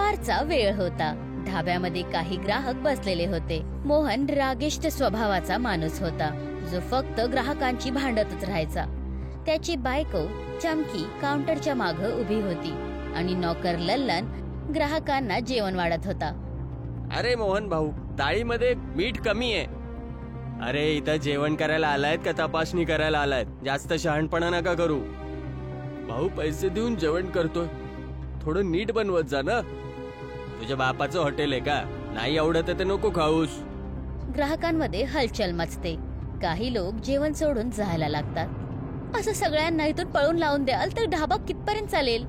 दुपारचा वेळ होता. ढाब्यामध्ये काही ग्राहक बसलेले होते. मोहन रागिष्ट स्वभावाचा माणूस होता, जो फक्त ग्राहकांची भांडतच राहायचा. त्याची बायको चमकी काउंटरच्या मागे उभी होती आणि नौकर लल्लन ग्राहकांना जेवण वाढत होता. अरे मोहन भाऊ, डाळीमध्ये मीठ कमी आहे. अरे इथं जेवण करायला आलायत का तपासणी करायला आलायत? जास्त शहाणपणा नका करू. भाऊ पैसे देऊन जेवण करतोय, थोडं नीट बनवत जा ना. तुझ्या बापाचं हॉटेल आहे का? नाही आवडत ते नको खाऊस. ग्राहकांमध्ये हलचल मचते. काही लोक जेवण सोडून जायला लागतात. असं सगळ्यांना इथून पळून लावून द्याल तर ढाबा कितपर्यंत चालेल?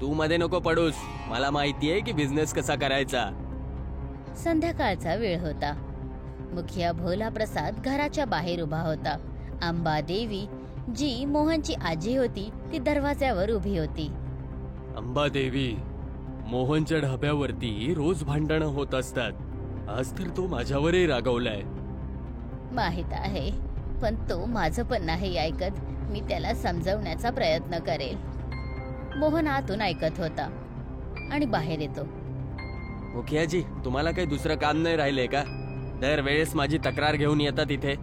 तू मध्ये नको पडूस. मला माहितीये की बिझनेस कसा करायचा. संध्याकाळचा वेळ होता. मुखिया भोला प्रसाद घराच्या बाहेर उभा होता. अंबादेवी, जी मोहनची आजी होती, ती दरवाज्यावर उभी होती. अंबादेवी, मोहनच्या ढाब्यावरती रोज भांडणं होत असतात. आज तर तो माझ्यावरही रागवलाय. माहित आहे, पण तो माझं पण नाही ऐकत. मी त्याला समजवण्याचा प्रयत्न करेल. मोहन आतून ऐकत होता आणि बाहेर येतो. मुखियाजी, तुम्हाला काही दुसरं काम नाही राहिलंय का? दरवेळेस माझी तक्रार घेऊन येतात इथे.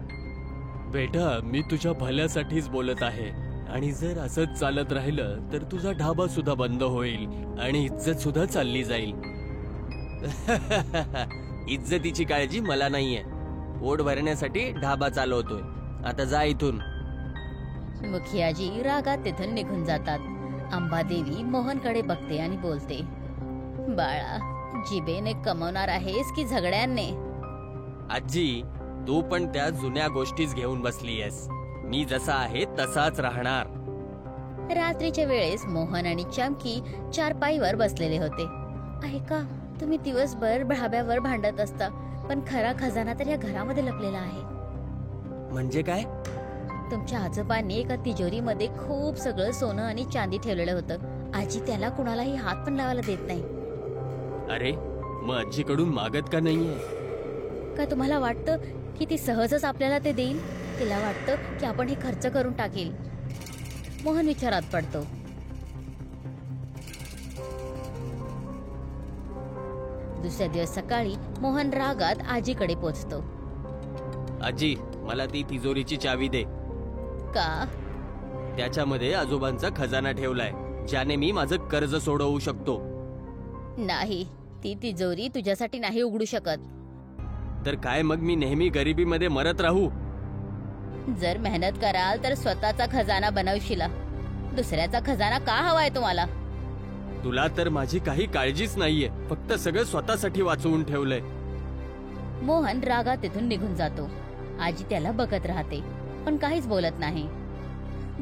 बेटा, मी तुझ्या भल्यासाठीच बोलत आहे. आणि जर असंच चालत राहिलं तर तुझा ढाबा सुद्धा बंद होईल आणि इज्जत सुद्धा चालली जाईल. इज्जतीची काळजी मला नाहीये. पोट भरण्यासाठी ढाबा चालवतोय. आता जा इथून. मुखियाजी रागात तिथून निघून जातात. अंबादेवी मोहनकडे बघते आणि बोलते, बाळा, जिभेने कमवणार आहेस की झगड्यांने? आजी, तू पण त्या जुन्या गोष्टीच घेऊन बसलीयस. मी जसा आहे तसाच राहणार. रात्रीच्या वेळेस मोहन आणि चमकी चारपाईवर बसलेले होते. ऐका, तुम्ही दिवसभर ढाब्यावर भांडत असता, पण खरा खजाना तर या घरामध्ये लपलेला आहे. म्हणजे काय? तुमच्या आजोबांनी एका तिजोरीमध्ये खूप सगळं सोनं आणि चांदी ठेवलेलं होतं. आजी त्याला कुणालाही हात पण लावायला देत नाही. अरे, मग आजीकडून मागत का नाहीये? का तुम्हाला वाटतं की ती सहजच आपल्याला ते देईल? तिला वाटतं की आपण हे खर्च करून टाकेल. मोहन विचारात पडतो. दुसऱ्या दिवस सकाळी मोहन रागात आजीकडे पोचतो. आजी, मला ती तिजोरीची चावी दे. का? त्याच्यामध्ये आजोबांचा खजाना ठेवलाय, ज्याने मी माझं कर्ज सोडवू शकतो. नाही, ती तिजोरी तुझ्यासाठी नाही उघडू शकत. तर काय मग मी नेहमी गरिबीमध्ये मरत राहू? जर मेहनत कराल तर स्वतःचा खजाना बनवशील. दुसऱ्याचा खजाना का हवाय तुम्हाला? तुला तर माझी काही काळजीच नाहीये. फक्त सगळं स्वतःसाठी वाचवून ठेवलंय. मोहन रागात तिथून निघून जातो. आजी त्याला बघत राहते, पण काहीच बोलत नाही.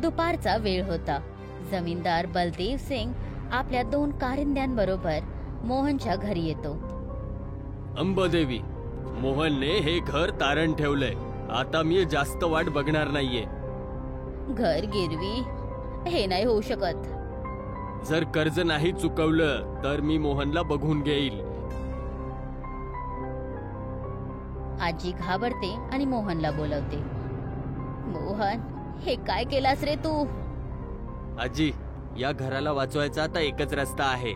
दुपारचा वेळ होता. जमीनदार बलदेव सिंग आपल्या 2 कारिंद्यांबरोबर मोहनच्या घरी येतो. अंबादेवी, मोहनने हे घर तारण ठेवलंय. आता मी जास्त वाट बघणार नाहीये. घर गिरवी? हे नाही होऊ शकत. जर कर्ज नाही चुकवलं तर मी मोहनला बघून घेईल. आजी घाबरते आणि मोहनला बोलवते. मोहन, हे काय केलास रे तू? आजी, या घराला वाचवायचा आता एकच रस्ता आहे.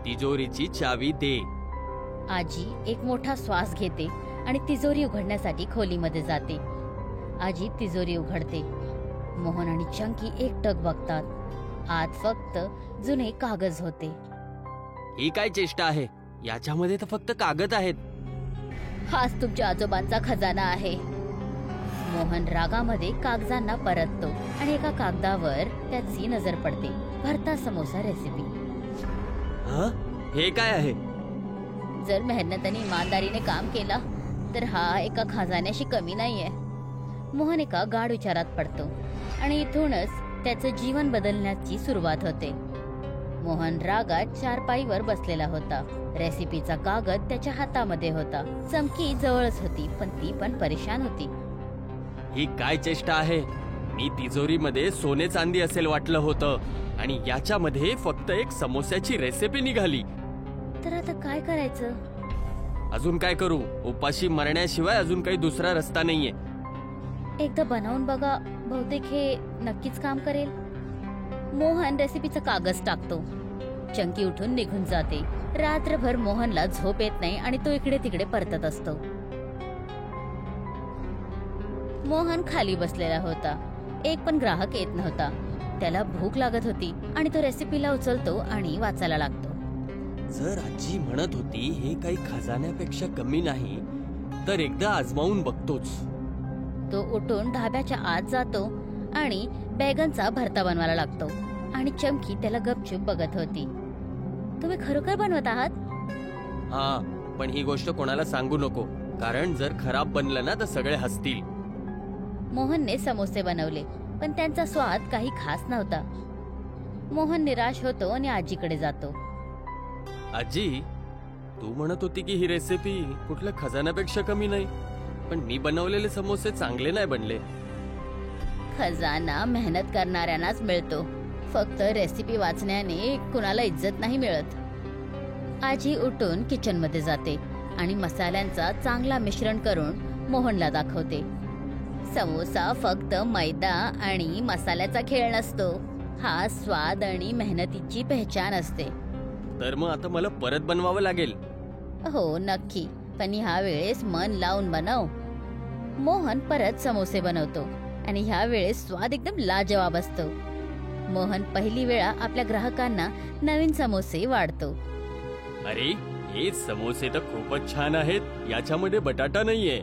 तिजोरीची चावी दे. आजी एक मोठा श्वास घेते आणि तिजोरी उघडण्यासाठी खोलीमध्ये जाते. आजी तिजोरी उघडते. मोहन आणि चंकी एकटक बघतात. आत फक्त जुने कागद होते. ही काय चेष्टा आहे? याच्यामध्ये तर फक्त कागद आहेत. हाच तुमच्या आजोबांचा खजाना आहे. मोहन रागामध्ये कागदांना परततो आणि एका कागदावर त्याची नजर पडते. भरता समोसा रेसिपी. हे काय आहे? जर मेहनत आणि इमानदारीने काम केला तर हा एका खजान्याशी कमी नाहीये. मोहन एका गाढ विचारात पडतो आणि इथूनच त्याचं जीवन बदलण्याची सुरुवात होते. मोहन रागात चारपाईवर बसलेला होता. रेसिपीचा कागद त्याच्या हातामध्ये होता. चमकी जवळच होती, पण ती पण परेशान होती. ही काय चेष्टा आहे? मी तिजोरीमध्ये सोने चांदी असेल वाटलं होतं आणि याच्यामध्ये फक्त एक समोस्याची रेसिपी निघाली. तर आता काय करायचं? अजून काय करू? उपाशी मरण्याशिवाय अजून काही दुसरा रस्ता नाहीये. एकदा बनवून बघा, बहुतेक हे नक्कीच काम करेल. मोहन रेसिपीचा कागद टाकतो. चंकी उठून निघून जाते. रात्रभर मोहनला झोप येत नाही आणि तो इकडे तिकडे परतत असतो. मोहन खाली बसलेला होता. एक पण ग्राहक येत नव्हता. त्याला भूक लागत होती आणि तो रेसिपीला उचलतो आणि वाचायला लागतो. जर आजी म्हणत होती हे काही खजान्यापेक्षा कमी नाही तर एकदा आजमावून बघतोच. तो उठून ढाब्याच्या आत जातो आणि बैगनचा भरता बनवायला लागतो आणि चमकी त्याला गपचूप बघत होती. तुम्ही खरोखर बनवत आहात? हा, पण ही गोष्ट कोणाला सांगू नको, कारण जर खराब बनलं ना तर सगळे हसतील. मोहनने समोसे बनवले पण त्यांचा स्वाद काही खास नव्हता. मोहन निराश होतो आणि आजीकडे जातो. आजी, तू म्हणत होती की ही रेसिपी कुठल्या खजान्यापेक्षा कमी नाही, पण मी बनवलेले समोसे चांगले नाही बनले. खजाना मेहनत करणाऱ्यांनाच मिळतो, फक्त रेसिपी वाचण्याने कुणाला इज्जत नाही मिळत. आजी उठून किचन मध्ये जाते आणि मसाल्यांचा चांगला मिश्रण करून मोहनला दाखवते. समोसा फक्त मैदा आणि मसाल्याचा खेळ नसतो, हा स्वाद आणि मेहनतीची पहचान असते. तर मग आता मला परत बनवावं लागेल. हो नक्की, पण ह्या वेळेस मन लावून बनव. मोहन परत समोसे बनवतो आणि ह्या वेळेस स्वाद एकदम लाजवाब असतो. मोहन पहिली वेळा आपल्या ग्राहकांना नवीन समोसे वाढतो. अरे, हे समोसे तर खूपच छान आहेत. याच्यामध्ये बटाटा नाहीये.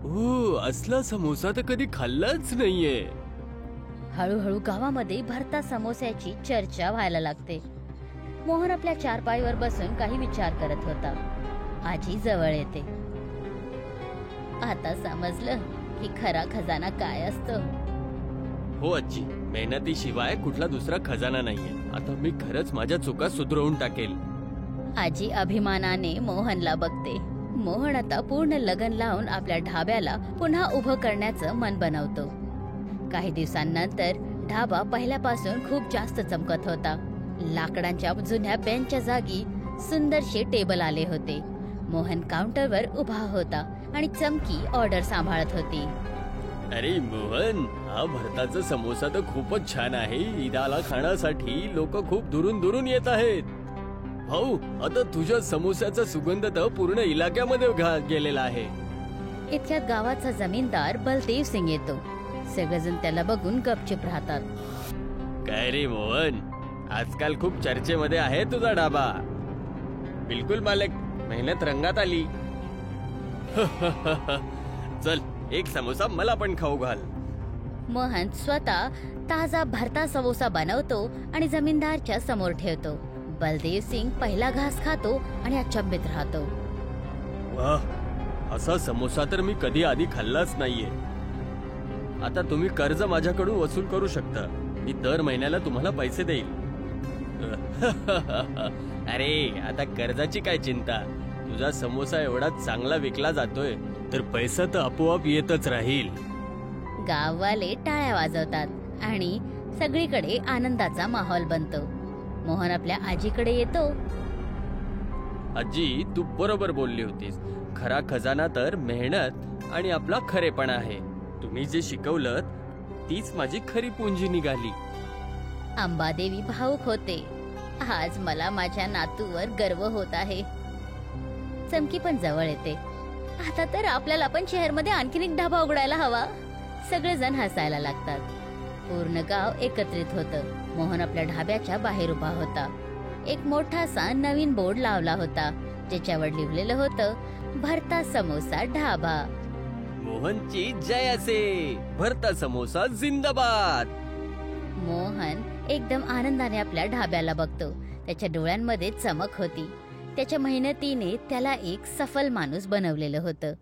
ओ, असला समोसा तर कधी खाल्लाच नाहीये. हळूहळू गावामध्ये भरता समोस्याची चर्चा व्हायला लागते. मोहन आपल्या चारपाईवर बसून काही विचार करत होता. आजी जवळ येते. आता समजलं की खरा खजाना काय असतो. हो आजी, मेहनतीशिवाय कुठला दुसरा खजाना नाहीये. आता मी खरंच माझ्या चुका सुधारवून टाकेल. आजी अभिमानाने मोहनला बघते. मोहन आता पूर्ण लगन लावून आपल्या ढाब्याला पुन्हा उभं करण्याचं मन बनवतो. काही दिवसांनंतर ढाबा पहिल्यापासून खूप जास्त चमकत होता. लाकडांच्या जुन्या बेंचच्या जागी सुंदरशे टेबल आले होते. मोहन काउंटरवर उभा होता आणि चमकी ऑर्डर सांभाळत होती. अरे मोहन, हा भरताचा समोसा तर खूपच छान आहे. ईदाला खाण्यासाठी लोक खूप दुरून दुरून येत आहेत. भाऊ, आता तुझ्या समोस्याचा सुगंध तर पूर्ण इलाक्यामध्ये गेलेला आहे. इतक्यात गावाचा जमीनदार बलदेव सिंग येतो. सगळेजण त्याला बघून गपचूप राहतात. काय रे मोहन, आजकाल खूप चर्चेमध्ये आहे तुझा ढाबा. बिलकुल मालक, मेहनत रंगात आली. चल, एक समोसा मला पण खाऊ घाल. मोहन स्वतः ताजा भरता समोसा बनवतो आणि जमीनदारच्या समोर ठेवतो. बलदेव सिंग पहिला घास खातो आणि अचंबित राहतो. वाह, असा समोसा तर मी कधी आधी खाल्लाच नाहीये. आता तुम्ही कर्ज माझ्याकडून वसूल करू शकता. मी दर महिन्याला तुम्हाला पैसे देईल. अरे, आता कर्जाची काय चिंता. तुझा समोसा एवढा चांगला विकला जातोय तर पैसा तर आपोआप येतच राहील. गाववाले टाळ्या वाजवतात आणि सगळीकडे आनंदाचा माहोल बनतो. मोहन आपल्या आजीकडे येतो. आजी, तू बरोबर बोलली होतीस. खरा खजाना तर मेहनत आणि आपला खरेपणा आहे. तुम्ही जे शिकवलं तीच माझी खरी पुंजी निघाली. अंबादेवी भावुक होते. आज मला माझ्या नातूवर गर्व होत आहे. चमकी पण जवळ येते. आता तर आपल्याला पण शहरमध्ये आणखीन एक ढाबा उघडायला हवा. सगळेजण हसायला लागतात. पूर्ण गाव एकत्रित होतं. मोहन आपल्या ढाब्याच्या बाहेर उभा होता. एक मोठासा नवीन बोर्ड लावला होता ज्याच्यावर लिहिलेलं होतं, भरता समोसा ढाबा. मोहनची जय असे. भरता समोसा जिंदाबाद. मोहन एकदम आनंदाने आपल्या ढाब्याला बघतो. त्याच्या डोळ्यांमध्ये चमक होती. त्याच्या मेहनतीने त्याला एक सफल माणूस बनवलेलं होतं.